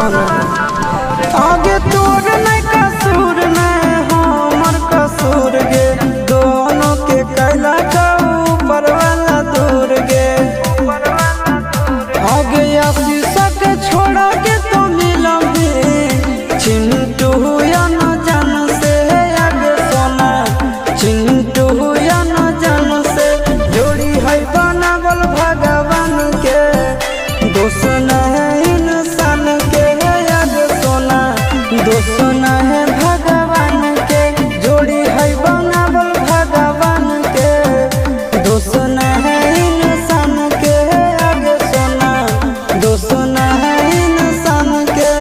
सुना आगे तोर नहीं कसूर नहीं हमर कसूर गे दोनों के कैला का ऊपर वाला दूर गे आगे आशीष के छोड़ा के तो मिलम चिंटू या न जान से आगे सोना चिंटू या न जान से जोड़ी है बनावल भगवान के दोस्त नहीं इंसान के आगे सोना दोस्त नहीं